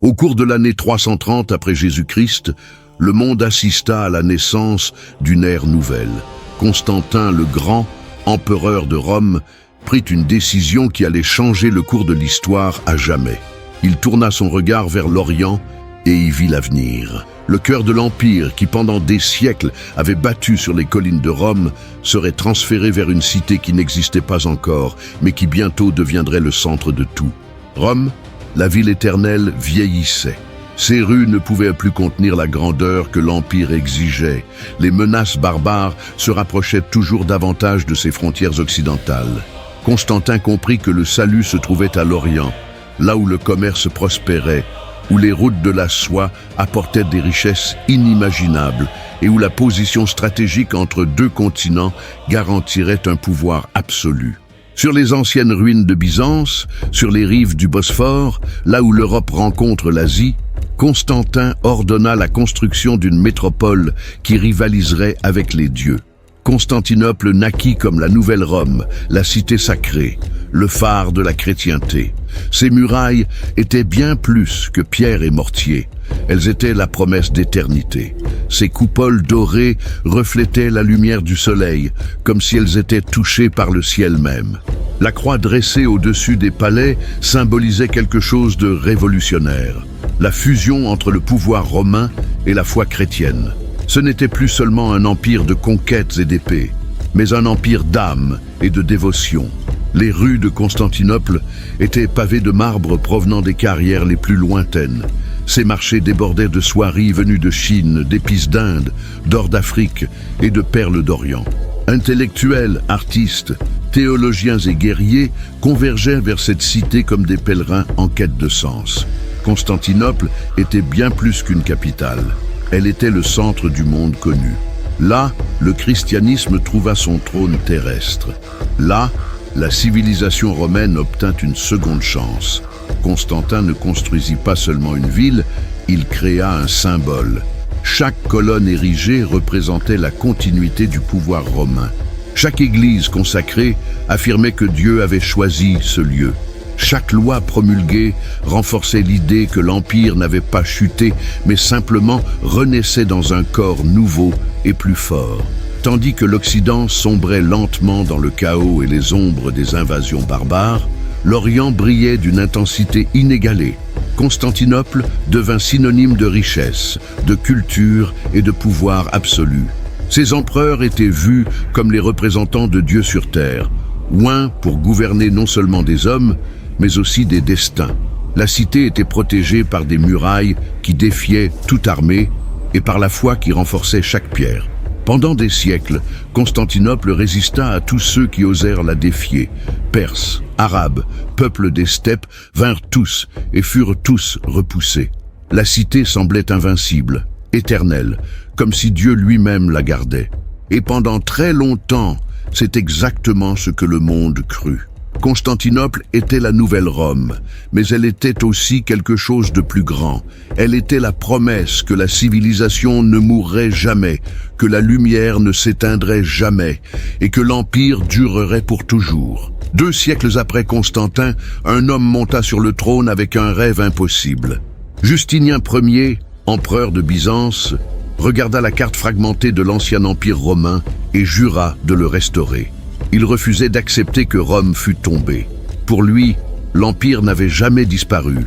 Au cours de l'année 330 après Jésus-Christ, le monde assista à la naissance d'une ère nouvelle. Constantin le Grand, empereur de Rome, prit une décision qui allait changer le cours de l'histoire à jamais. Il tourna son regard vers l'Orient et y vit l'avenir. Le cœur de l'Empire, qui pendant des siècles avait battu sur les collines de Rome, serait transféré vers une cité qui n'existait pas encore, mais qui bientôt deviendrait le centre de tout. Rome, la ville éternelle, vieillissait. Ses rues ne pouvaient plus contenir la grandeur que l'Empire exigeait. Les menaces barbares se rapprochaient toujours davantage de ses frontières occidentales. Constantin comprit que le salut se trouvait à l'Orient, là où le commerce prospérait, où les routes de la soie apportaient des richesses inimaginables et où la position stratégique entre deux continents garantirait un pouvoir absolu. Sur les anciennes ruines de Byzance, sur les rives du Bosphore, là où l'Europe rencontre l'Asie, Constantin ordonna la construction d'une métropole qui rivaliserait avec les dieux. Constantinople naquit comme la nouvelle Rome, la cité sacrée, le phare de la chrétienté. Ses murailles étaient bien plus que pierre et mortier. Elles étaient la promesse d'éternité. Ses coupoles dorées reflétaient la lumière du soleil, comme si elles étaient touchées par le ciel même. La croix dressée au-dessus des palais symbolisait quelque chose de révolutionnaire. La fusion entre le pouvoir romain et la foi chrétienne. Ce n'était plus seulement un empire de conquêtes et d'épées, mais un empire d'âme et de dévotion. Les rues de Constantinople étaient pavées de marbre provenant des carrières les plus lointaines. Ces marchés débordaient de soieries venues de Chine, d'épices d'Inde, d'or d'Afrique et de perles d'Orient. Intellectuels, artistes, théologiens et guerriers convergeaient vers cette cité comme des pèlerins en quête de sens. Constantinople était bien plus qu'une capitale. Elle était le centre du monde connu. Là, le christianisme trouva son trône terrestre. Là, la civilisation romaine obtint une seconde chance. Constantin ne construisit pas seulement une ville, il créa un symbole. Chaque colonne érigée représentait la continuité du pouvoir romain. Chaque église consacrée affirmait que Dieu avait choisi ce lieu. Chaque loi promulguée renforçait l'idée que l'Empire n'avait pas chuté, mais simplement renaissait dans un corps nouveau et plus fort. Tandis que l'Occident sombrait lentement dans le chaos et les ombres des invasions barbares, l'Orient brillait d'une intensité inégalée. Constantinople devint synonyme de richesse, de culture et de pouvoir absolu. Ses empereurs étaient vus comme les représentants de Dieu sur terre, oints pour gouverner non seulement des hommes, mais aussi des destins. La cité était protégée par des murailles qui défiaient toute armée et par la foi qui renforçait chaque pierre. Pendant des siècles, Constantinople résista à tous ceux qui osèrent la défier. Perses, Arabes, peuples des steppes vinrent tous et furent tous repoussés. La cité semblait invincible, éternelle, comme si Dieu lui-même la gardait. Et pendant très longtemps, c'est exactement ce que le monde crut. Constantinople était la nouvelle Rome, mais elle était aussi quelque chose de plus grand. Elle était la promesse que la civilisation ne mourrait jamais, que la lumière ne s'éteindrait jamais, et que l'Empire durerait pour toujours. 2 siècles après Constantin, un homme monta sur le trône avec un rêve impossible. Justinien Ier, empereur de Byzance, regarda la carte fragmentée de l'ancien empire romain et jura de le restaurer. Il refusait d'accepter que Rome fût tombée. Pour lui, l'Empire n'avait jamais disparu.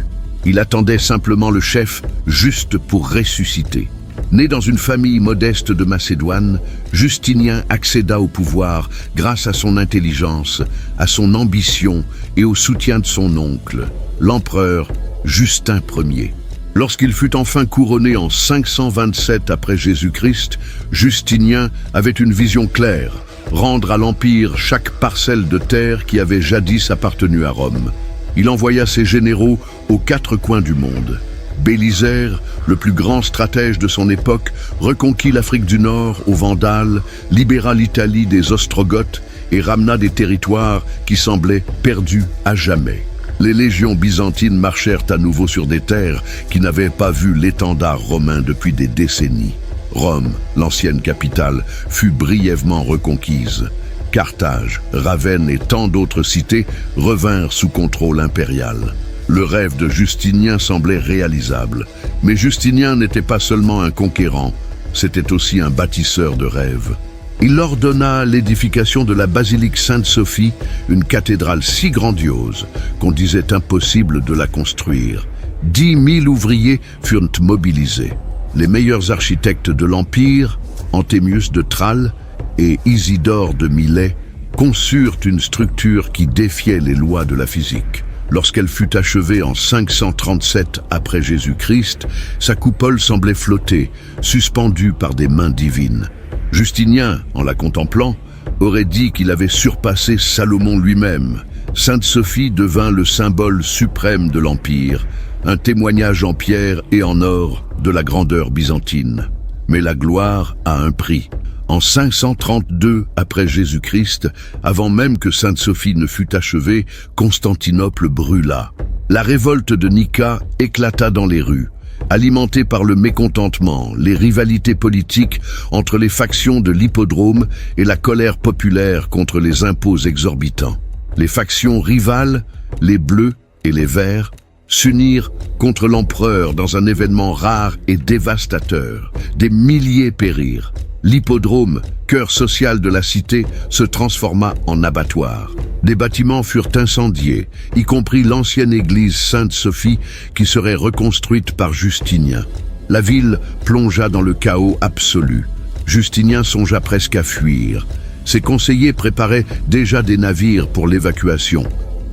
Il attendait simplement le chef juste pour ressusciter. Né dans une famille modeste de Macédoine, Justinien accéda au pouvoir grâce à son intelligence, à son ambition et au soutien de son oncle, l'empereur Justin Ier. Lorsqu'il fut enfin couronné en 527 après Jésus-Christ, Justinien avait une vision claire: rendre à l'Empire chaque parcelle de terre qui avait jadis appartenu à Rome. Il envoya ses généraux aux 4 coins du monde. Bélisère, le plus grand stratège de son époque, reconquit l'Afrique du Nord aux Vandales, libéra l'Italie des Ostrogoths et ramena des territoires qui semblaient perdus à jamais. Les légions byzantines marchèrent à nouveau sur des terres qui n'avaient pas vu l'étendard romain depuis des décennies. Rome, l'ancienne capitale, fut brièvement reconquise. Carthage, Ravenne et tant d'autres cités revinrent sous contrôle impérial. Le rêve de Justinien semblait réalisable. Mais Justinien n'était pas seulement un conquérant, c'était aussi un bâtisseur de rêves. Il ordonna l'édification de la basilique Sainte-Sophie, une cathédrale si grandiose qu'on disait impossible de la construire. 10 000 ouvriers furent mobilisés. Les meilleurs architectes de l'Empire, Antémius de Tralles et Isidore de Milet, conçurent une structure qui défiait les lois de la physique. Lorsqu'elle fut achevée en 537 après Jésus-Christ, sa coupole semblait flotter, suspendue par des mains divines. Justinien, en la contemplant, aurait dit qu'il avait surpassé Salomon lui-même. Sainte-Sophie devint le symbole suprême de l'Empire, un témoignage en pierre et en or de la grandeur byzantine. Mais la gloire a un prix. En 532 après Jésus-Christ, avant même que Sainte-Sophie ne fût achevée, Constantinople brûla. La révolte de Nika éclata dans les rues. Alimentée par le mécontentement, les rivalités politiques entre les factions de l'hippodrome et la colère populaire contre les impôts exorbitants. Les factions rivales, les Bleus et les Verts, s'unirent contre l'empereur dans un événement rare et dévastateur. Des milliers périrent. L'hippodrome, cœur social de la cité, se transforma en abattoir. Des bâtiments furent incendiés, y compris l'ancienne église Sainte-Sophie qui serait reconstruite par Justinien. La ville plongea dans le chaos absolu. Justinien songea presque à fuir. Ses conseillers préparaient déjà des navires pour l'évacuation.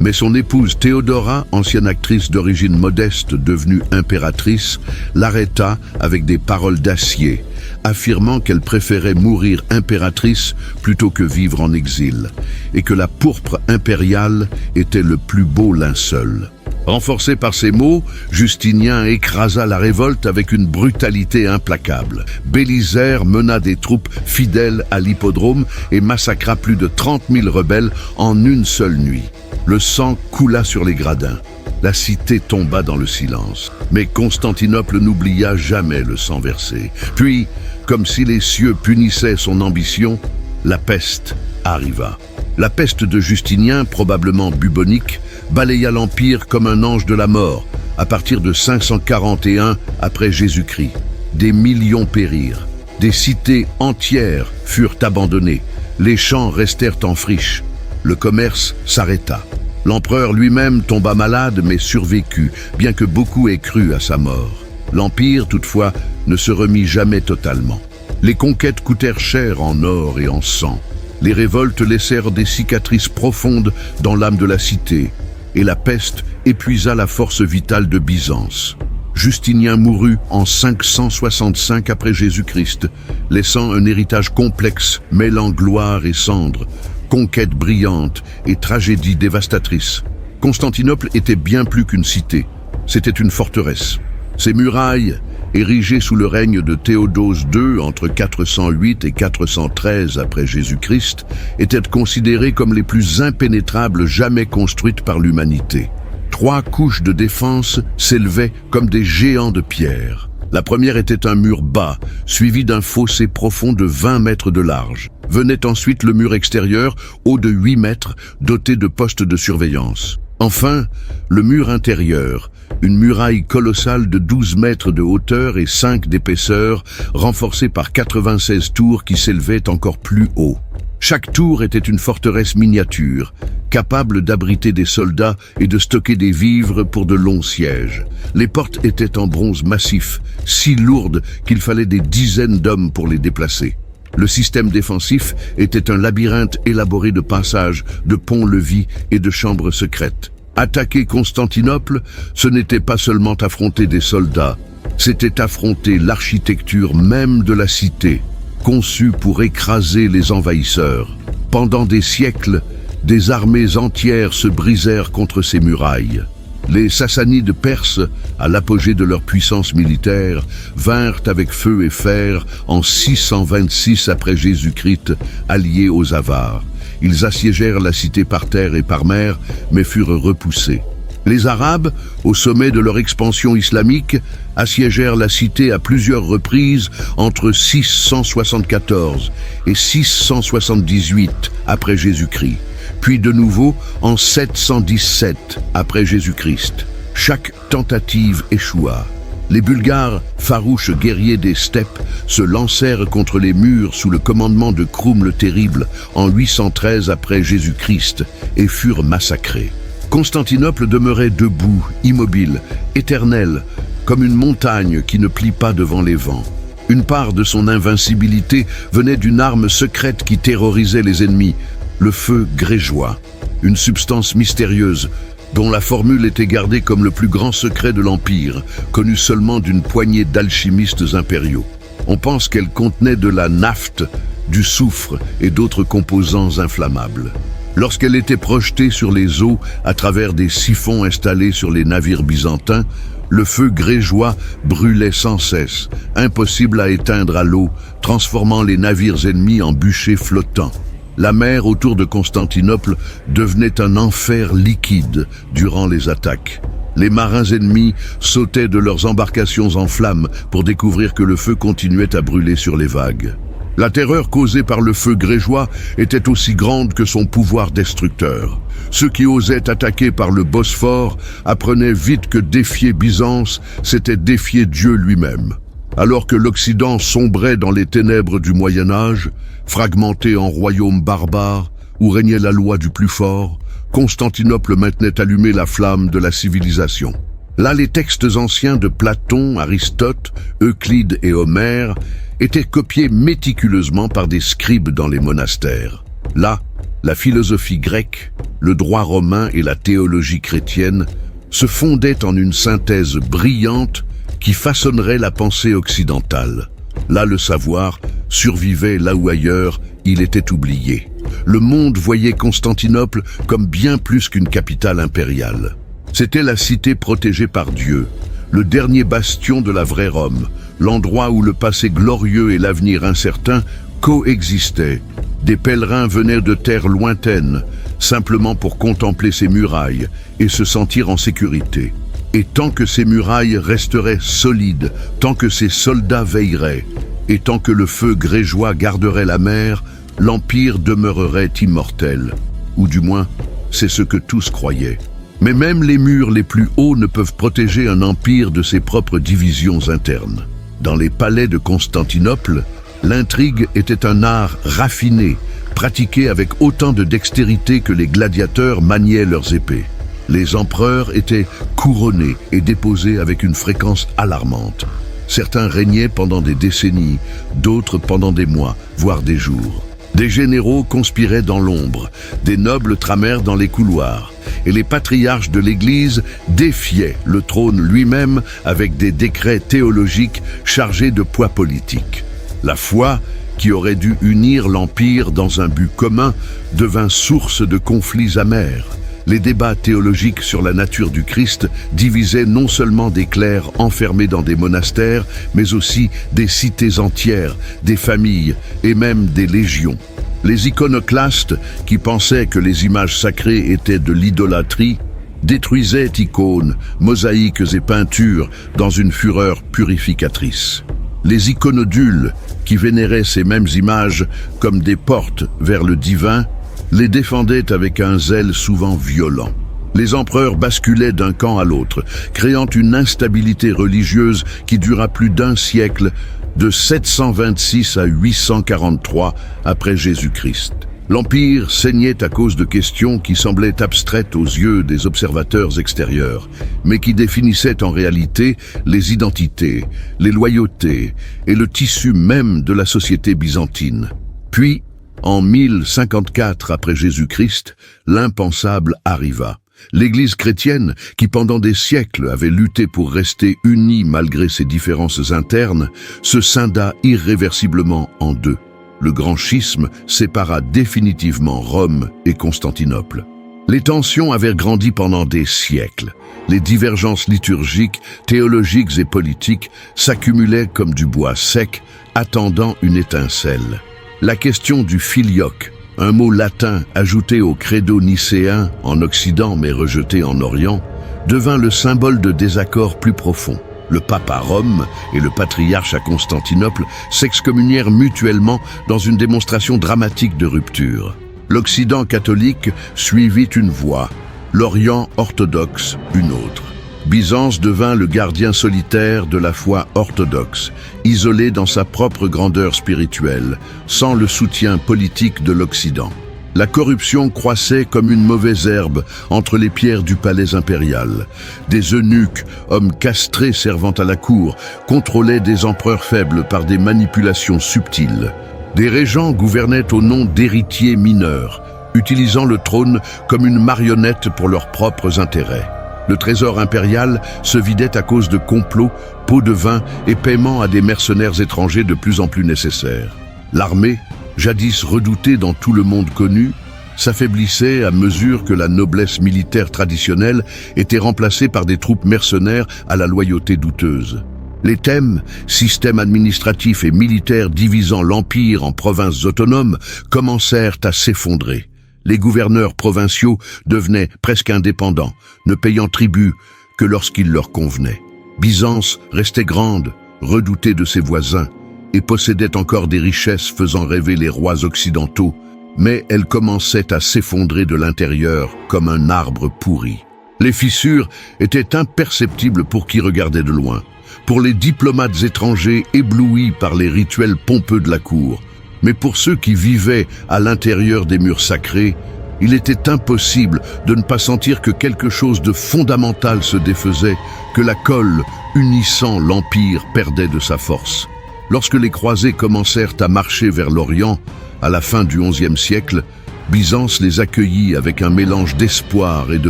Mais son épouse Théodora, ancienne actrice d'origine modeste devenue impératrice, l'arrêta avec des paroles d'acier, affirmant qu'elle préférait mourir impératrice plutôt que vivre en exil, et que la pourpre impériale était le plus beau linceul. Renforcé par ces mots, Justinien écrasa la révolte avec une brutalité implacable. Bélisaire mena des troupes fidèles à l'hippodrome et massacra plus de 30 000 rebelles en une seule nuit. Le sang coula sur les gradins. La cité tomba dans le silence. Mais Constantinople n'oublia jamais le sang versé. Puis, comme si les cieux punissaient son ambition, la peste arriva. La peste de Justinien, probablement bubonique, balaya l'Empire comme un ange de la mort à partir de 541 après Jésus-Christ. Des millions périrent. Des cités entières furent abandonnées. Les champs restèrent en friche. Le commerce s'arrêta. L'empereur lui-même tomba malade mais survécut, bien que beaucoup aient cru à sa mort. L'Empire, toutefois, ne se remit jamais totalement. Les conquêtes coûtèrent cher en or et en sang. Les révoltes laissèrent des cicatrices profondes dans l'âme de la cité, et la peste épuisa la force vitale de Byzance. Justinien mourut en 565 après Jésus-Christ, laissant un héritage complexe mêlant gloire et cendres, conquête brillante et tragédie dévastatrice. Constantinople était bien plus qu'une cité, c'était une forteresse. Ses murailles, érigées sous le règne de Théodose II entre 408 et 413 après Jésus-Christ, étaient considérées comme les plus impénétrables jamais construites par l'humanité. 3 couches de défense s'élevaient comme des géants de pierre. La première était un mur bas, suivi d'un fossé profond de 20 mètres de large. Venait ensuite le mur extérieur, haut de 8 mètres, doté de postes de surveillance. Enfin, le mur intérieur, une muraille colossale de 12 mètres de hauteur et 5 d'épaisseur, renforcée par 96 tours qui s'élevaient encore plus haut. Chaque tour était une forteresse miniature, capable d'abriter des soldats et de stocker des vivres pour de longs sièges. Les portes étaient en bronze massif, si lourdes qu'il fallait des dizaines d'hommes pour les déplacer. Le système défensif était un labyrinthe élaboré de passages, de ponts-levis et de chambres secrètes. Attaquer Constantinople, ce n'était pas seulement affronter des soldats, c'était affronter l'architecture même de la cité, conçue pour écraser les envahisseurs. Pendant des siècles, des armées entières se brisèrent contre ces murailles. Les Sassanides perses, à l'apogée de leur puissance militaire, vinrent avec feu et fer en 626 après Jésus-Christ, alliés aux Avars. Ils assiégèrent la cité par terre et par mer, mais furent repoussés. Les Arabes, au sommet de leur expansion islamique, assiégèrent la cité à plusieurs reprises entre 674 et 678 après Jésus-Christ, puis de nouveau en 717 après Jésus-Christ. Chaque tentative échoua. Les Bulgares, farouches guerriers des steppes, se lancèrent contre les murs sous le commandement de Kroum le Terrible en 813 après Jésus-Christ et furent massacrés. Constantinople demeurait debout, immobile, éternelle, comme une montagne qui ne plie pas devant les vents. Une part de son invincibilité venait d'une arme secrète qui terrorisait les ennemis, le feu grégeois, une substance mystérieuse dont la formule était gardée comme le plus grand secret de l'Empire, connu seulement d'une poignée d'alchimistes impériaux. On pense qu'elle contenait de la naphte, du soufre et d'autres composants inflammables. Lorsqu'elle était projetée sur les eaux à travers des siphons installés sur les navires byzantins, le feu grégeois brûlait sans cesse, impossible à éteindre à l'eau, transformant les navires ennemis en bûchers flottants. La mer autour de Constantinople devenait un enfer liquide durant les attaques. Les marins ennemis sautaient de leurs embarcations en flammes pour découvrir que le feu continuait à brûler sur les vagues. La terreur causée par le feu grégeois était aussi grande que son pouvoir destructeur. Ceux qui osaient attaquer par le Bosphore apprenaient vite que défier Byzance, c'était défier Dieu lui-même. Alors que l'Occident sombrait dans les ténèbres du Moyen-Âge, fragmenté en royaumes barbares, où régnait la loi du plus fort, Constantinople maintenait allumée la flamme de la civilisation. Là, les textes anciens de Platon, Aristote, Euclide et Homère étaient copiés méticuleusement par des scribes dans les monastères. Là, la philosophie grecque, le droit romain et la théologie chrétienne se fondaient en une synthèse brillante qui façonnerait la pensée occidentale. Là, le savoir survivait là où ailleurs, il était oublié. Le monde voyait Constantinople comme bien plus qu'une capitale impériale. C'était la cité protégée par Dieu, le dernier bastion de la vraie Rome, l'endroit où le passé glorieux et l'avenir incertain coexistaient. Des pèlerins venaient de terres lointaines, simplement pour contempler ses murailles et se sentir en sécurité. Et tant que ces murailles resteraient solides, tant que ces soldats veilleraient, et tant que le feu grégeois garderait la mer, l'Empire demeurerait immortel. Ou du moins, c'est ce que tous croyaient. Mais même les murs les plus hauts ne peuvent protéger un empire de ses propres divisions internes. Dans les palais de Constantinople, l'intrigue était un art raffiné, pratiqué avec autant de dextérité que les gladiateurs maniaient leurs épées. Les empereurs étaient couronnés et déposés avec une fréquence alarmante. Certains régnaient pendant des décennies, d'autres pendant des mois, voire des jours. Des généraux conspiraient dans l'ombre, des nobles tramèrent dans les couloirs, et les patriarches de l'Église défiaient le trône lui-même avec des décrets théologiques chargés de poids politique. La foi, qui aurait dû unir l'Empire dans un but commun, devint source de conflits amers. Les débats théologiques sur la nature du Christ divisaient non seulement des clercs enfermés dans des monastères, mais aussi des cités entières, des familles et même des légions. Les iconoclastes, qui pensaient que les images sacrées étaient de l'idolâtrie, détruisaient icônes, mosaïques et peintures dans une fureur purificatrice. Les iconodules, qui vénéraient ces mêmes images comme des portes vers le divin, les défendaient avec un zèle souvent violent. Les empereurs basculaient d'un camp à l'autre, créant une instabilité religieuse qui dura plus d'un siècle, de 726 à 843 après Jésus-Christ. L'Empire saignait à cause de questions qui semblaient abstraites aux yeux des observateurs extérieurs, mais qui définissaient en réalité les identités, les loyautés et le tissu même de la société byzantine. Puis, en 1054 après Jésus-Christ, l'impensable arriva. L'Église chrétienne, qui pendant des siècles avait lutté pour rester unie malgré ses différences internes, se scinda irréversiblement en deux. Le grand schisme sépara définitivement Rome et Constantinople. Les tensions avaient grandi pendant des siècles. Les divergences liturgiques, théologiques et politiques s'accumulaient comme du bois sec, attendant une étincelle. La question du filioque, un mot latin ajouté au credo nicéen en Occident mais rejeté en Orient, devint le symbole de désaccords plus profonds. Le pape à Rome et le patriarche à Constantinople s'excommunièrent mutuellement dans une démonstration dramatique de rupture. L'Occident catholique suivit une voie, l'Orient orthodoxe une autre. Byzance devint le gardien solitaire de la foi orthodoxe, isolé dans sa propre grandeur spirituelle, sans le soutien politique de l'Occident. La corruption croissait comme une mauvaise herbe entre les pierres du palais impérial. Des eunuques, hommes castrés servant à la cour, contrôlaient des empereurs faibles par des manipulations subtiles. Des régents gouvernaient au nom d'héritiers mineurs, utilisant le trône comme une marionnette pour leurs propres intérêts. Le trésor impérial se vidait à cause de complots, pots de vin et paiements à des mercenaires étrangers de plus en plus nécessaires. L'armée, jadis redoutée dans tout le monde connu, s'affaiblissait à mesure que la noblesse militaire traditionnelle était remplacée par des troupes mercenaires à la loyauté douteuse. Les thèmes, système administratif et militaire divisant l'empire en provinces autonomes, commencèrent à s'effondrer. Les gouverneurs provinciaux devenaient presque indépendants, ne payant tribut que lorsqu'il leur convenait. Byzance restait grande, redoutée de ses voisins, et possédait encore des richesses faisant rêver les rois occidentaux, mais elle commençait à s'effondrer de l'intérieur comme un arbre pourri. Les fissures étaient imperceptibles pour qui regardait de loin, pour les diplomates étrangers éblouis par les rituels pompeux de la cour. Mais pour ceux qui vivaient à l'intérieur des murs sacrés, il était impossible de ne pas sentir que quelque chose de fondamental se défaisait, que la colle unissant l'Empire perdait de sa force. Lorsque les croisés commencèrent à marcher vers l'Orient, à la fin du XIe siècle, Byzance les accueillit avec un mélange d'espoir et de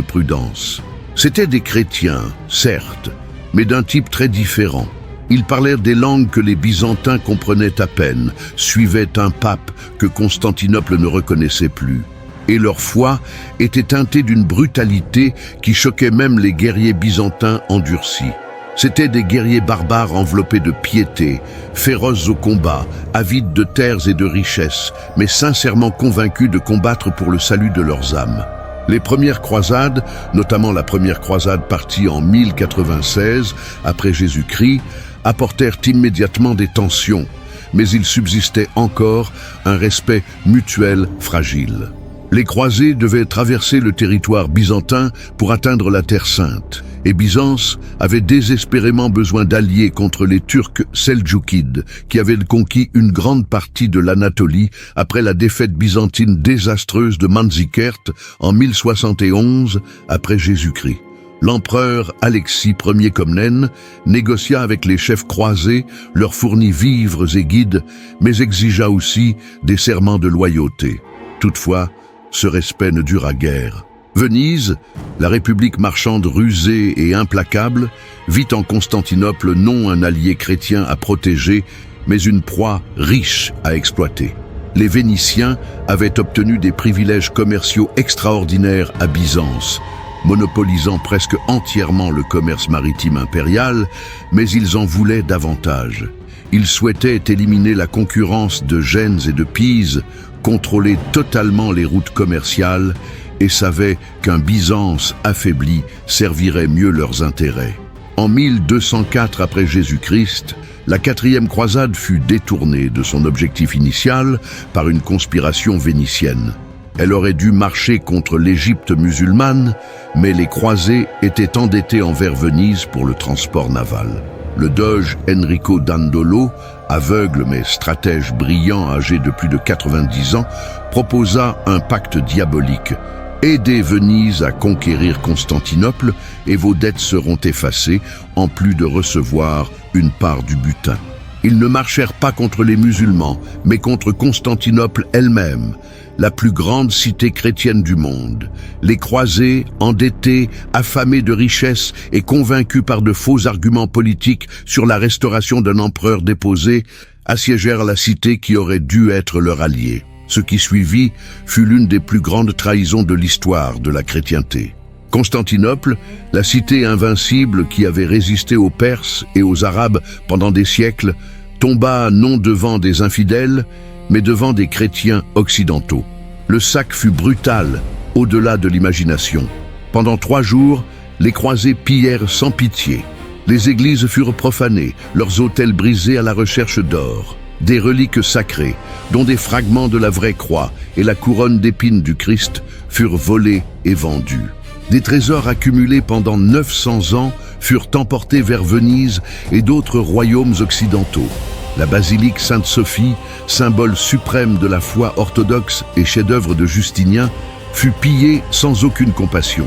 prudence. C'étaient des chrétiens, certes, mais d'un type très différent. Ils parlèrent des langues que les Byzantins comprenaient à peine, suivaient un pape que Constantinople ne reconnaissait plus. Et leur foi était teintée d'une brutalité qui choquait même les guerriers byzantins endurcis. C'étaient des guerriers barbares enveloppés de piété, féroces au combat, avides de terres et de richesses, mais sincèrement convaincus de combattre pour le salut de leurs âmes. Les premières croisades, notamment la première croisade partie en 1096 après Jésus-Christ, apportèrent immédiatement des tensions, mais il subsistait encore un respect mutuel fragile. Les croisés devaient traverser le territoire byzantin pour atteindre la Terre Sainte, et Byzance avait désespérément besoin d'alliés contre les Turcs seldjoukides, qui avaient conquis une grande partie de l'Anatolie après la défaite byzantine désastreuse de Manzikert en 1071 après Jésus-Christ. L'empereur Alexis Ier Comnène négocia avec les chefs croisés, leur fournit vivres et guides, mais exigea aussi des serments de loyauté. Toutefois, ce respect ne dura guère. Venise, la république marchande rusée et implacable, vit en Constantinople non un allié chrétien à protéger, mais une proie riche à exploiter. Les Vénitiens avaient obtenu des privilèges commerciaux extraordinaires à Byzance, monopolisant presque entièrement le commerce maritime impérial, mais ils en voulaient davantage. Ils souhaitaient éliminer la concurrence de Gênes et de Pise, contrôler totalement les routes commerciales et savaient qu'un Byzance affaibli servirait mieux leurs intérêts. En 1204 après Jésus-Christ, la quatrième croisade fut détournée de son objectif initial par une conspiration vénitienne. Elle aurait dû marcher contre l'Égypte musulmane, mais les croisés étaient endettés envers Venise pour le transport naval. Le doge Enrico Dandolo, aveugle mais stratège brillant âgé de plus de 90 ans, proposa un pacte diabolique. Aidez Venise à conquérir Constantinople et vos dettes seront effacées, en plus de recevoir une part du butin. Ils ne marchèrent pas contre les musulmans, mais contre Constantinople elle-même, la plus grande cité chrétienne du monde. Les croisés, endettés, affamés de richesses et convaincus par de faux arguments politiques sur la restauration d'un empereur déposé, assiégèrent la cité qui aurait dû être leur allié. Ce qui suivit fut l'une des plus grandes trahisons de l'histoire de la chrétienté. Constantinople, la cité invincible qui avait résisté aux Perses et aux Arabes pendant des siècles, tomba non devant des infidèles, mais devant des chrétiens occidentaux. Le sac fut brutal, au-delà de l'imagination. Pendant 3 jours, les croisés pillèrent sans pitié. Les églises furent profanées, leurs autels brisés à la recherche d'or. Des reliques sacrées, dont des fragments de la vraie croix et la couronne d'épines du Christ, furent volés et vendus. Des trésors accumulés pendant 900 ans furent emportés vers Venise et d'autres royaumes occidentaux. La basilique Sainte-Sophie, symbole suprême de la foi orthodoxe et chef-d'œuvre de Justinien, fut pillée sans aucune compassion.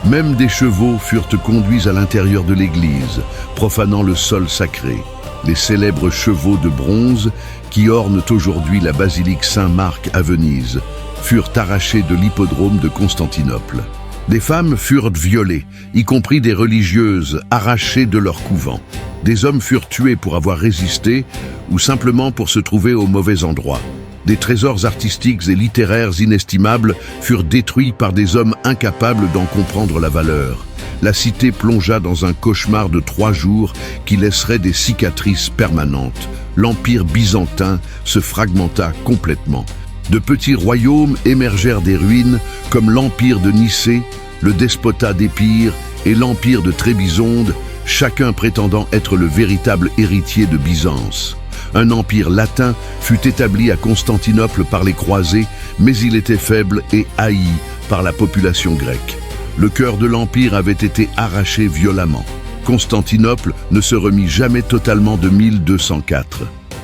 Même des chevaux furent conduits à l'intérieur de l'église, profanant le sol sacré. Les célèbres chevaux de bronze, qui ornent aujourd'hui la basilique Saint-Marc à Venise, furent arrachés de l'hippodrome de Constantinople. Des femmes furent violées, y compris des religieuses arrachées de leur couvent. Des hommes furent tués pour avoir résisté ou simplement pour se trouver au mauvais endroit. Des trésors artistiques et littéraires inestimables furent détruits par des hommes incapables d'en comprendre la valeur. La cité plongea dans un cauchemar de 3 jours qui laisserait des cicatrices permanentes. L'Empire byzantin se fragmenta complètement. De petits royaumes émergèrent des ruines comme l'Empire de Nicée, le despotat d'Épire et l'Empire de Trébizonde, chacun prétendant être le véritable héritier de Byzance. Un empire latin fut établi à Constantinople par les croisés, mais il était faible et haï par la population grecque. Le cœur de l'empire avait été arraché violemment. Constantinople ne se remit jamais totalement de 1204.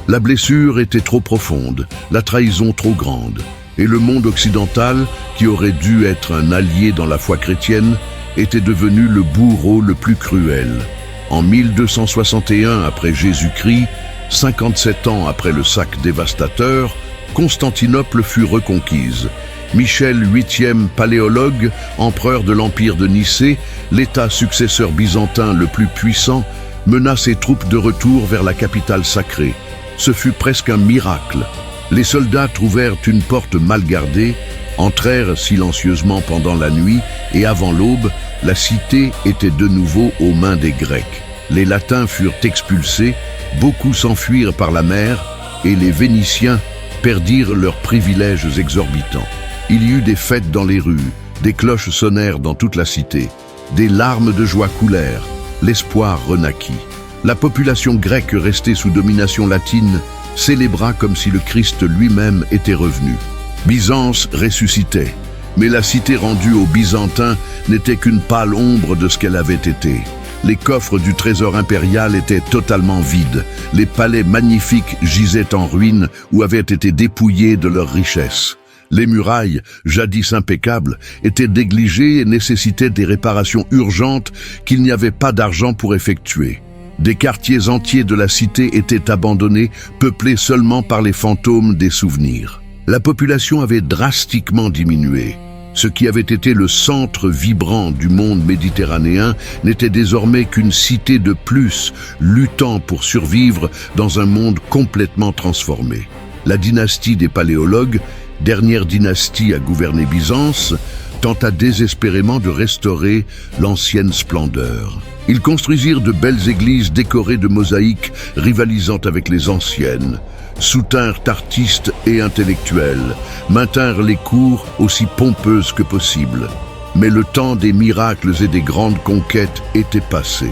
La blessure était trop profonde, la trahison trop grande, et le monde occidental, qui aurait dû être un allié dans la foi chrétienne, était devenu le bourreau le plus cruel. En 1261 après Jésus-Christ, 57 ans après le sac dévastateur, Constantinople fut reconquise. Michel VIIIe Paléologue, empereur de l'Empire de Nicée, l'État successeur byzantin le plus puissant, mena ses troupes de retour vers la capitale sacrée. Ce fut presque un miracle. Les soldats trouvèrent une porte mal gardée, entrèrent silencieusement pendant la nuit et avant l'aube, la cité était de nouveau aux mains des Grecs. Les Latins furent expulsés, beaucoup s'enfuirent par la mer et les Vénitiens perdirent leurs privilèges exorbitants. Il y eut des fêtes dans les rues, des cloches sonnèrent dans toute la cité, des larmes de joie coulèrent, l'espoir renaquit. La population grecque restée sous domination latine célébra comme si le Christ lui-même était revenu. Byzance ressuscitait, mais la cité rendue aux Byzantins n'était qu'une pâle ombre de ce qu'elle avait été. Les coffres du trésor impérial étaient totalement vides. Les palais magnifiques gisaient en ruines ou avaient été dépouillés de leurs richesses. Les murailles, jadis impeccables, étaient négligées et nécessitaient des réparations urgentes qu'il n'y avait pas d'argent pour effectuer. Des quartiers entiers de la cité étaient abandonnés, peuplés seulement par les fantômes des souvenirs. La population avait drastiquement diminué. Ce qui avait été le centre vibrant du monde méditerranéen n'était désormais qu'une cité de plus, luttant pour survivre dans un monde complètement transformé. La dynastie des Paléologues, dernière dynastie à gouverner Byzance, tenta désespérément de restaurer l'ancienne splendeur. Ils construisirent de belles églises décorées de mosaïques rivalisant avec les anciennes, soutinrent artistes et intellectuels, maintinrent les cours aussi pompeuses que possible. Mais le temps des miracles et des grandes conquêtes était passé.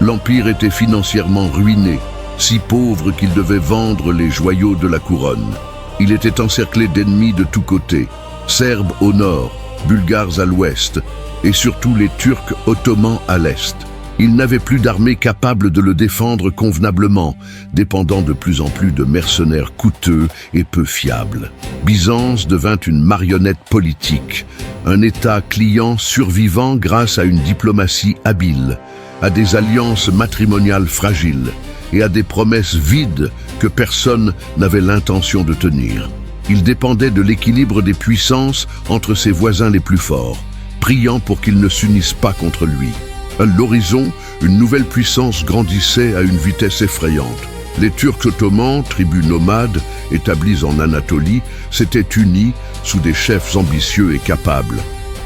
L'Empire était financièrement ruiné, si pauvre qu'il devait vendre les joyaux de la couronne. Il était encerclé d'ennemis de tous côtés, Serbes au nord, Bulgares à l'ouest, et surtout les Turcs ottomans à l'est. Il n'avait plus d'armée capable de le défendre convenablement, dépendant de plus en plus de mercenaires coûteux et peu fiables. Byzance devint une marionnette politique, un État client survivant grâce à une diplomatie habile, à des alliances matrimoniales fragiles et à des promesses vides que personne n'avait l'intention de tenir. Il dépendait de l'équilibre des puissances entre ses voisins les plus forts, priant pour qu'ils ne s'unissent pas contre lui. À l'horizon, une nouvelle puissance grandissait à une vitesse effrayante. Les Turcs ottomans, tribus nomades, établis en Anatolie, s'étaient unis sous des chefs ambitieux et capables.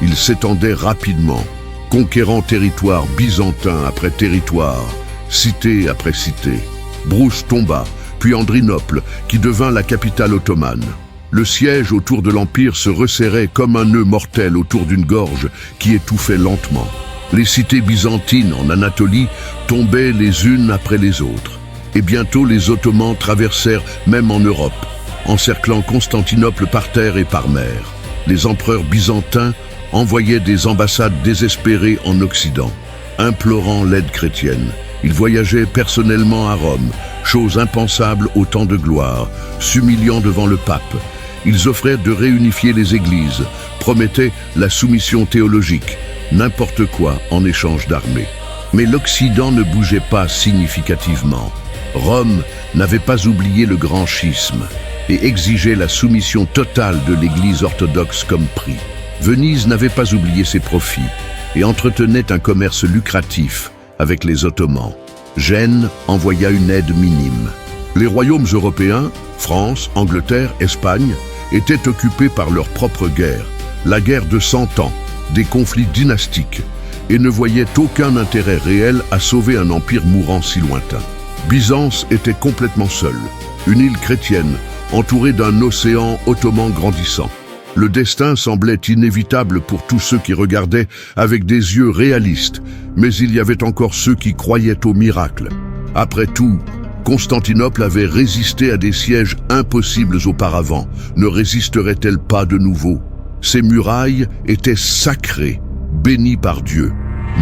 Ils s'étendaient rapidement, conquérant territoire byzantin après territoire, cité après cité. Brousse tomba, puis Andrinople, qui devint la capitale ottomane. Le siège autour de l'Empire se resserrait comme un nœud mortel autour d'une gorge qui étouffait lentement. Les cités byzantines en Anatolie tombaient les unes après les autres. Et bientôt les Ottomans traversèrent même en Europe, encerclant Constantinople par terre et par mer. Les empereurs byzantins, envoyait des ambassades désespérées en Occident, implorant l'aide chrétienne. Il voyageait personnellement à Rome, chose impensable au temps de gloire, s'humiliant devant le pape. Ils offraient de réunifier les églises, promettaient la soumission théologique, n'importe quoi en échange d'armées. Mais l'Occident ne bougeait pas significativement. Rome n'avait pas oublié le grand schisme et exigeait la soumission totale de l'Église orthodoxe comme prix. Venise n'avait pas oublié ses profits et entretenait un commerce lucratif avec les Ottomans. Gênes envoya une aide minime. Les royaumes européens, France, Angleterre, Espagne, étaient occupés par leur propre guerre, la guerre de 100 ans, des conflits dynastiques, et ne voyaient aucun intérêt réel à sauver un empire mourant si lointain. Byzance était complètement seule, une île chrétienne, entourée d'un océan ottoman grandissant. Le destin semblait inévitable pour tous ceux qui regardaient avec des yeux réalistes, mais il y avait encore ceux qui croyaient au miracle. Après tout, Constantinople avait résisté à des sièges impossibles auparavant. Ne résisterait-elle pas de nouveau? Ces murailles étaient sacrées, bénies par Dieu.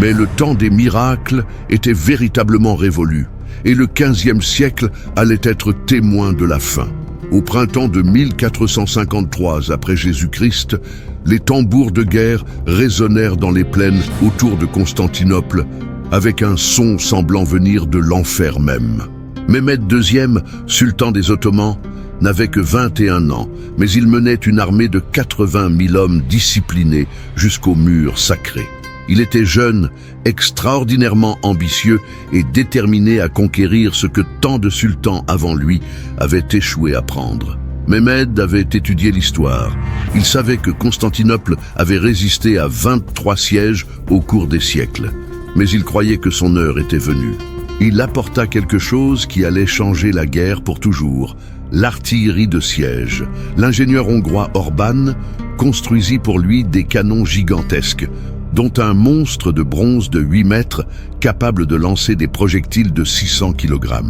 Mais le temps des miracles était véritablement révolu, et le XVe siècle allait être témoin de la fin. Au printemps de 1453 après Jésus-Christ, les tambours de guerre résonnèrent dans les plaines autour de Constantinople, avec un son semblant venir de l'enfer même. Mehmed II, sultan des Ottomans, n'avait que 21 ans, mais il menait une armée de 80 000 hommes disciplinés jusqu'au mur sacré. Il était jeune, extraordinairement ambitieux et déterminé à conquérir ce que tant de sultans avant lui avaient échoué à prendre. Mehmed avait étudié l'histoire. Il savait que Constantinople avait résisté à 23 sièges au cours des siècles. Mais il croyait que son heure était venue. Il apporta quelque chose qui allait changer la guerre pour toujours, l'artillerie de siège. L'ingénieur hongrois Orban construisit pour lui des canons gigantesques, dont un monstre de bronze de 8 mètres capable de lancer des projectiles de 600 kg.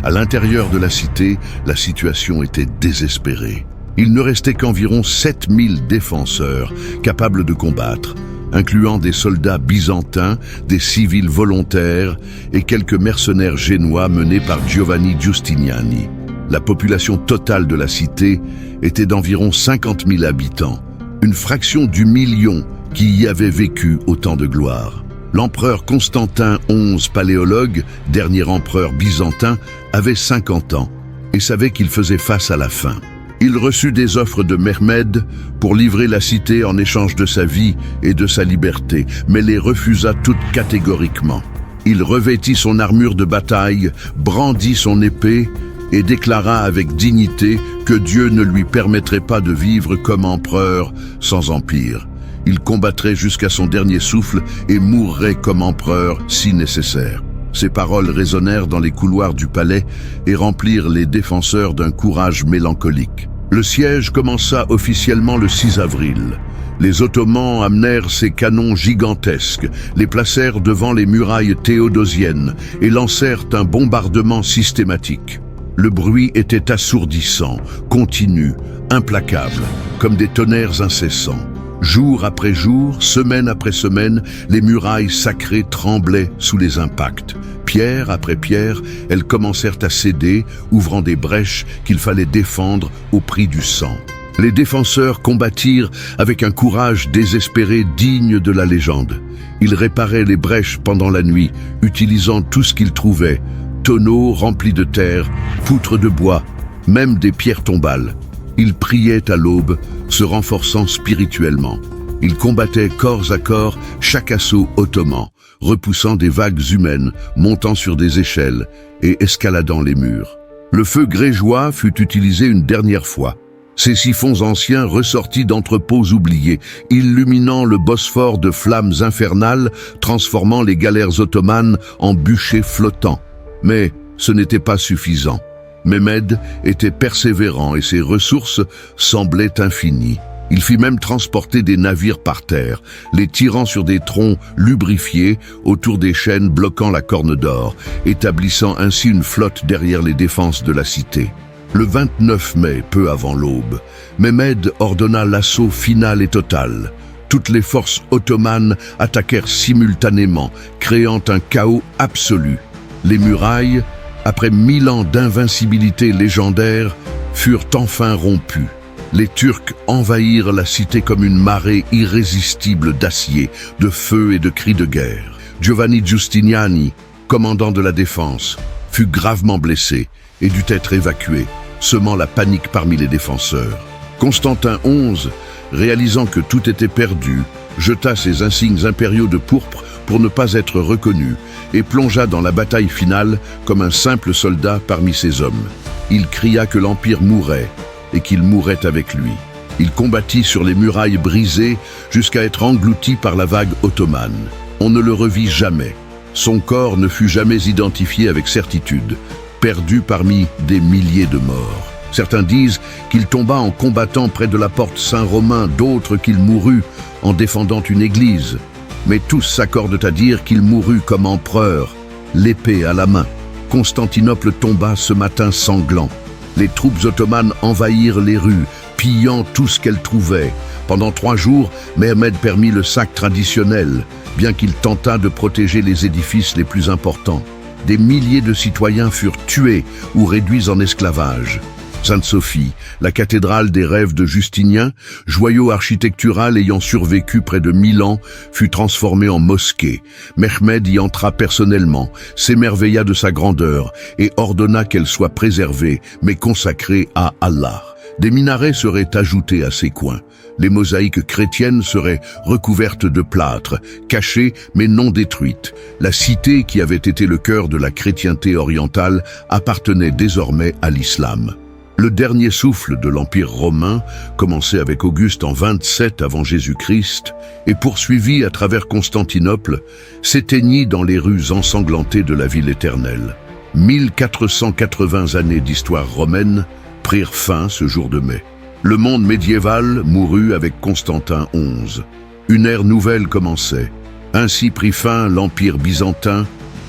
À l'intérieur de la cité, la situation était désespérée. Il ne restait qu'environ 7000 défenseurs capables de combattre, incluant des soldats byzantins, des civils volontaires et quelques mercenaires génois menés par Giovanni Giustiniani. La population totale de la cité était d'environ 50 000 habitants, une fraction du million qui y avait vécu au temps de gloire. L'empereur Constantin XI Paléologue, dernier empereur byzantin, avait 50 ans et savait qu'il faisait face à la fin. Il reçut des offres de Mehmed pour livrer la cité en échange de sa vie et de sa liberté, mais les refusa toutes catégoriquement. Il revêtit son armure de bataille, brandit son épée et déclara avec dignité que Dieu ne lui permettrait pas de vivre comme empereur sans empire. Il combattrait jusqu'à son dernier souffle et mourrait comme empereur si nécessaire. Ces paroles résonnèrent dans les couloirs du palais et remplirent les défenseurs d'un courage mélancolique. Le siège commença officiellement le 6 avril. Les Ottomans amenèrent ces canons gigantesques, les placèrent devant les murailles théodosiennes et lancèrent un bombardement systématique. Le bruit était assourdissant, continu, implacable, comme des tonnerres incessants. Jour après jour, semaine après semaine, les murailles sacrées tremblaient sous les impacts. Pierre après pierre, elles commencèrent à céder, ouvrant des brèches qu'il fallait défendre au prix du sang. Les défenseurs combattirent avec un courage désespéré digne de la légende. Ils réparaient les brèches pendant la nuit, utilisant tout ce qu'ils trouvaient, tonneaux remplis de terre, poutres de bois, même des pierres tombales. Ils priaient à l'aube, se renforçant spirituellement. Ils combattaient corps à corps chaque assaut ottoman, repoussant des vagues humaines, montant sur des échelles et escaladant les murs. Le feu grégeois fut utilisé une dernière fois. Ces siphons anciens ressortis d'entrepôts oubliés, illuminant le Bosphore de flammes infernales, transformant les galères ottomanes en bûchers flottants. Mais ce n'était pas suffisant. Mehmed était persévérant et ses ressources semblaient infinies. Il fit même transporter des navires par terre, les tirant sur des troncs lubrifiés autour des chaînes bloquant la Corne d'Or, établissant ainsi une flotte derrière les défenses de la cité. Le 29 mai, peu avant l'aube, Mehmed ordonna l'assaut final et total. Toutes les forces ottomanes attaquèrent simultanément, créant un chaos absolu. Les murailles, après 1000 ans d'invincibilité légendaire, furent enfin rompues. Les Turcs envahirent la cité comme une marée irrésistible d'acier, de feu et de cris de guerre. Giovanni Giustiniani, commandant de la défense, fut gravement blessé et dut être évacué, semant la panique parmi les défenseurs. Constantin XI, réalisant que tout était perdu, jeta ses insignes impériaux de pourpre pour ne pas être reconnu et plongea dans la bataille finale comme un simple soldat parmi ses hommes. Il cria que l'Empire mourait et qu'il mourrait avec lui. Il combattit sur les murailles brisées jusqu'à être englouti par la vague ottomane. On ne le revit jamais. Son corps ne fut jamais identifié avec certitude, perdu parmi des milliers de morts. Certains disent qu'il tomba en combattant près de la porte Saint-Romain, d'autres qu'il mourut en défendant une église. Mais tous s'accordent à dire qu'il mourut comme empereur, l'épée à la main. Constantinople tomba ce matin sanglant. Les troupes ottomanes envahirent les rues, pillant tout ce qu'elles trouvaient. Pendant 3 jours, Mehmed permit le sac traditionnel, bien qu'il tentât de protéger les édifices les plus importants. Des milliers de citoyens furent tués ou réduits en esclavage. Sainte-Sophie, la cathédrale des rêves de Justinien, joyau architectural ayant survécu près de 1000 ans, fut transformée en mosquée. Mehmed y entra personnellement, s'émerveilla de sa grandeur et ordonna qu'elle soit préservée, mais consacrée à Allah. Des minarets seraient ajoutés à ses coins. Les mosaïques chrétiennes seraient recouvertes de plâtre, cachées mais non détruites. La cité qui avait été le cœur de la chrétienté orientale appartenait désormais à l'islam. Le dernier souffle de l'Empire romain, commencé avec Auguste en 27 avant Jésus-Christ et poursuivi à travers Constantinople, s'éteignit dans les rues ensanglantées de la ville éternelle. 1480 années d'histoire romaine prirent fin ce jour de mai. Le monde médiéval mourut avec Constantin XI. Une ère nouvelle commençait. Ainsi prit fin l'Empire byzantin,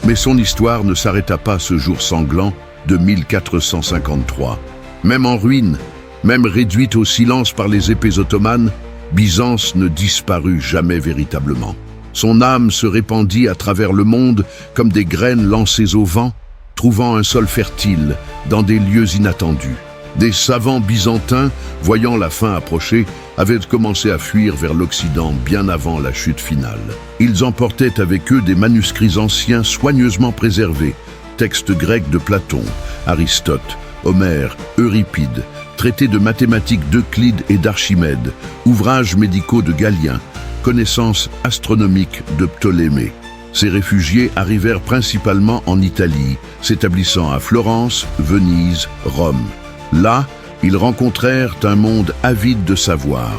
mais son histoire ne s'arrêta pas ce jour sanglant de 1453. Même en ruine, même réduite au silence par les épées ottomanes, Byzance ne disparut jamais véritablement. Son âme se répandit à travers le monde comme des graines lancées au vent, trouvant un sol fertile dans des lieux inattendus. Des savants byzantins, voyant la fin approcher, avaient commencé à fuir vers l'Occident bien avant la chute finale. Ils emportaient avec eux des manuscrits anciens soigneusement préservés, textes grecs de Platon, Aristote, Homère, Euripide, traités de mathématiques d'Euclide et d'Archimède, ouvrages médicaux de Galien, connaissances astronomiques de Ptolémée. Ces réfugiés arrivèrent principalement en Italie, s'établissant à Florence, Venise, Rome. Là, ils rencontrèrent un monde avide de savoir,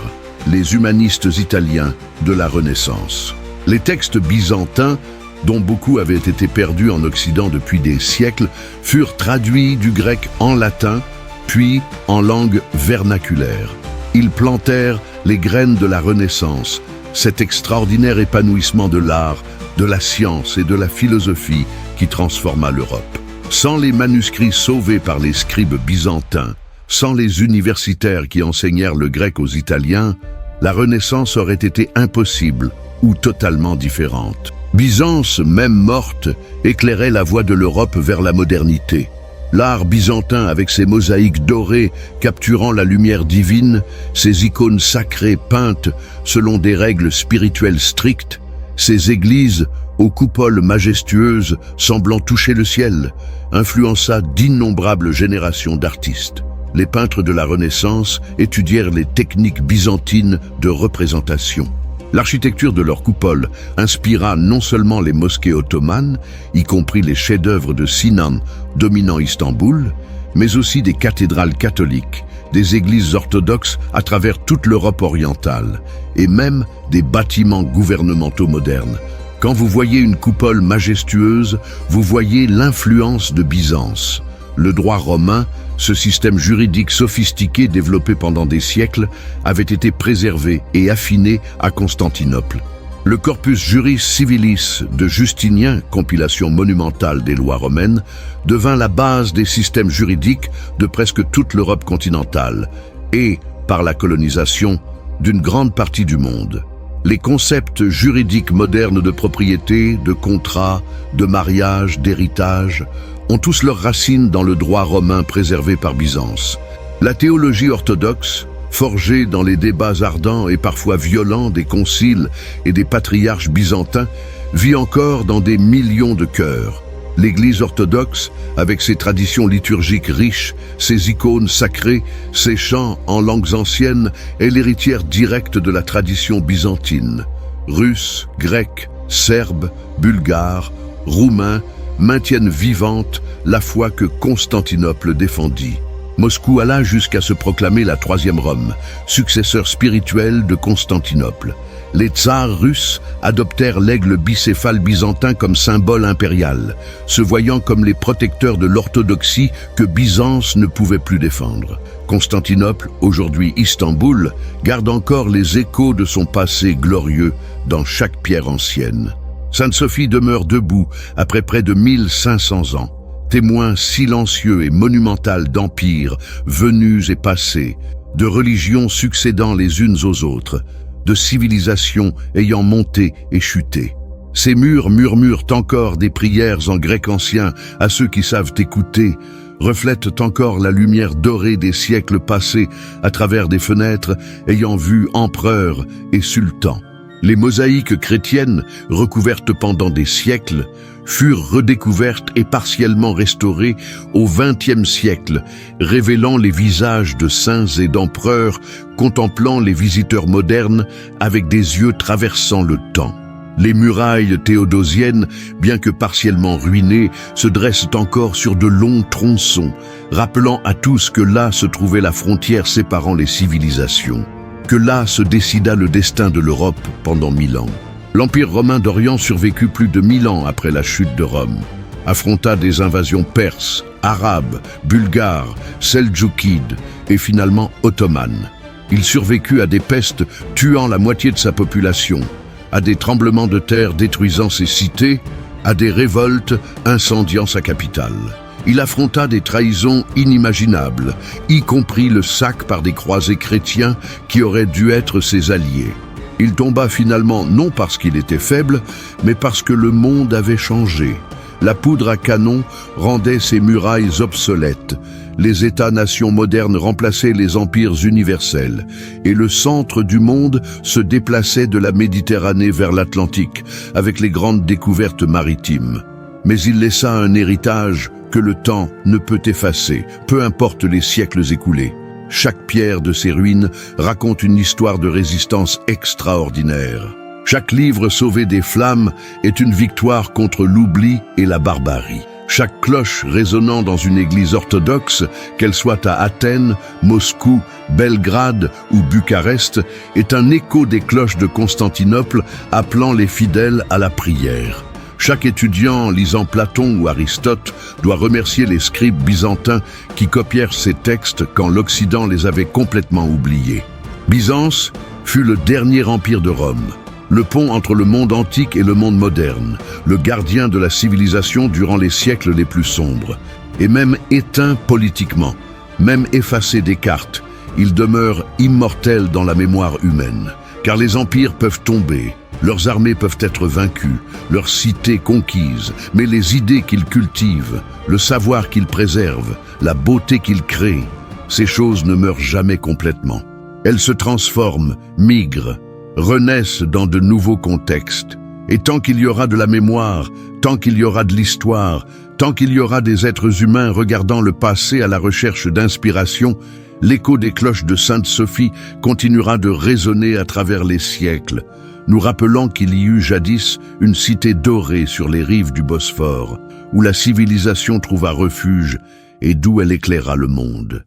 les humanistes italiens de la Renaissance. Les textes byzantins, dont beaucoup avaient été perdus en Occident depuis des siècles, furent traduits du grec en latin, puis en langue vernaculaire. Ils plantèrent les graines de la Renaissance, cet extraordinaire épanouissement de l'art, de la science et de la philosophie qui transforma l'Europe. Sans les manuscrits sauvés par les scribes byzantins, sans les universitaires qui enseignèrent le grec aux Italiens, la Renaissance aurait été impossible ou totalement différente. Byzance, même morte, éclairait la voie de l'Europe vers la modernité. L'art byzantin avec ses mosaïques dorées capturant la lumière divine, ses icônes sacrées peintes selon des règles spirituelles strictes, ses églises aux coupoles majestueuses semblant toucher le ciel, influença d'innombrables générations d'artistes. Les peintres de la Renaissance étudièrent les techniques byzantines de représentation. L'architecture de leurs coupoles inspira non seulement les mosquées ottomanes, y compris les chefs-d'œuvre de Sinan dominant Istanbul, mais aussi des cathédrales catholiques, des églises orthodoxes à travers toute l'Europe orientale, et même des bâtiments gouvernementaux modernes. Quand vous voyez une coupole majestueuse, vous voyez l'influence de Byzance. Le droit romain, ce système juridique sophistiqué développé pendant des siècles, avait été préservé et affiné à Constantinople. Le Corpus Juris Civilis de Justinien, compilation monumentale des lois romaines, devint la base des systèmes juridiques de presque toute l'Europe continentale et, par la colonisation, d'une grande partie du monde. Les concepts juridiques modernes de propriété, de contrat, de mariage, d'héritage, ont tous leurs racines dans le droit romain préservé par Byzance. La théologie orthodoxe, forgée dans les débats ardents et parfois violents des conciles et des patriarches byzantins, vit encore dans des millions de cœurs. L'Église orthodoxe, avec ses traditions liturgiques riches, ses icônes sacrées, ses chants en langues anciennes, est l'héritière directe de la tradition byzantine. Russes, Grecs, Serbes, Bulgares, Roumains maintiennent vivante la foi que Constantinople défendit. Moscou alla jusqu'à se proclamer la troisième Rome, successeur spirituel de Constantinople. Les tsars russes adoptèrent l'aigle bicéphale byzantin comme symbole impérial, se voyant comme les protecteurs de l'orthodoxie que Byzance ne pouvait plus défendre. Constantinople, aujourd'hui Istanbul, garde encore les échos de son passé glorieux dans chaque pierre ancienne. Sainte-Sophie demeure debout après près de 1500 ans, témoin silencieux et monumental d'empires venus et passés, de religions succédant les unes aux autres, de civilisations ayant monté et chuté. Ces murs murmurent encore des prières en grec ancien à ceux qui savent écouter, reflètent encore la lumière dorée des siècles passés à travers des fenêtres ayant vu empereurs et sultans. Les mosaïques chrétiennes, recouvertes pendant des siècles, furent redécouvertes et partiellement restaurées au XXe siècle, révélant les visages de saints et d'empereurs contemplant les visiteurs modernes avec des yeux traversant le temps. Les murailles théodosiennes, bien que partiellement ruinées, se dressent encore sur de longs tronçons, rappelant à tous que là se trouvait la frontière séparant les civilisations, que là se décida le destin de l'Europe pendant 1000 ans. L'Empire romain d'Orient survécut plus de 1000 ans après la chute de Rome, affronta des invasions perses, arabes, bulgares, seldjoukides et finalement ottomanes. Il survécut à des pestes tuant la moitié de sa population, à des tremblements de terre détruisant ses cités, à des révoltes incendiant sa capitale. Il affronta des trahisons inimaginables, y compris le sac par des croisés chrétiens qui auraient dû être ses alliés. Il tomba finalement non parce qu'il était faible, mais parce que le monde avait changé. La poudre à canon rendait ses murailles obsolètes. Les États-nations modernes remplaçaient les empires universels, et le centre du monde se déplaçait de la Méditerranée vers l'Atlantique, avec les grandes découvertes maritimes. Mais il laissa un héritage que le temps ne peut effacer, peu importe les siècles écoulés. Chaque pierre de ces ruines raconte une histoire de résistance extraordinaire. Chaque livre sauvé des flammes est une victoire contre l'oubli et la barbarie. Chaque cloche résonnant dans une église orthodoxe, qu'elle soit à Athènes, Moscou, Belgrade ou Bucarest, est un écho des cloches de Constantinople appelant les fidèles à la prière. Chaque étudiant lisant Platon ou Aristote doit remercier les scribes byzantins qui copièrent ces textes quand l'Occident les avait complètement oubliés. Byzance fut le dernier empire de Rome, le pont entre le monde antique et le monde moderne, le gardien de la civilisation durant les siècles les plus sombres. Et même éteint politiquement, même effacé des cartes, il demeure immortel dans la mémoire humaine. Car les empires peuvent tomber, leurs armées peuvent être vaincues, leurs cités conquises, mais les idées qu'ils cultivent, le savoir qu'ils préservent, la beauté qu'ils créent, ces choses ne meurent jamais complètement. Elles se transforment, migrent, renaissent dans de nouveaux contextes. Et tant qu'il y aura de la mémoire, tant qu'il y aura de l'histoire, tant qu'il y aura des êtres humains regardant le passé à la recherche d'inspiration, l'écho des cloches de Sainte-Sophie continuera de résonner à travers les siècles, nous rappelant qu'il y eut jadis une cité dorée sur les rives du Bosphore, où la civilisation trouva refuge et d'où elle éclaira le monde.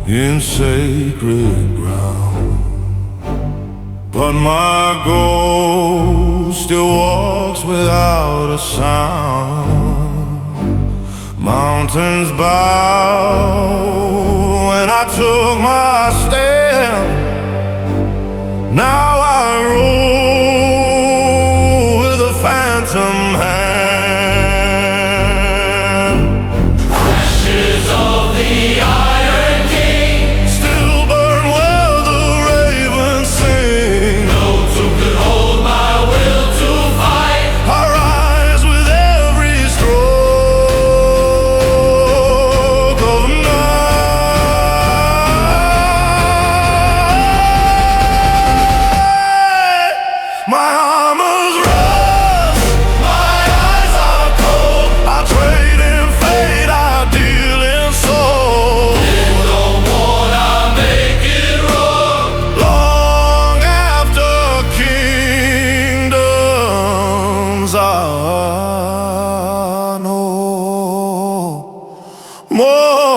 In sacred ground, But my ghost still walks without a sound. Mountains bow when I took my stand. Now I rule with a phantom hand. Ashes of the Iron King still burn where the ravens sing. No tomb could hold my will to fight. I rise with every stroke of night. My armor's rust, my eyes are cold. I trade in fate, I deal in soul. Live on one, I make it wrong. Long after kingdoms are no more.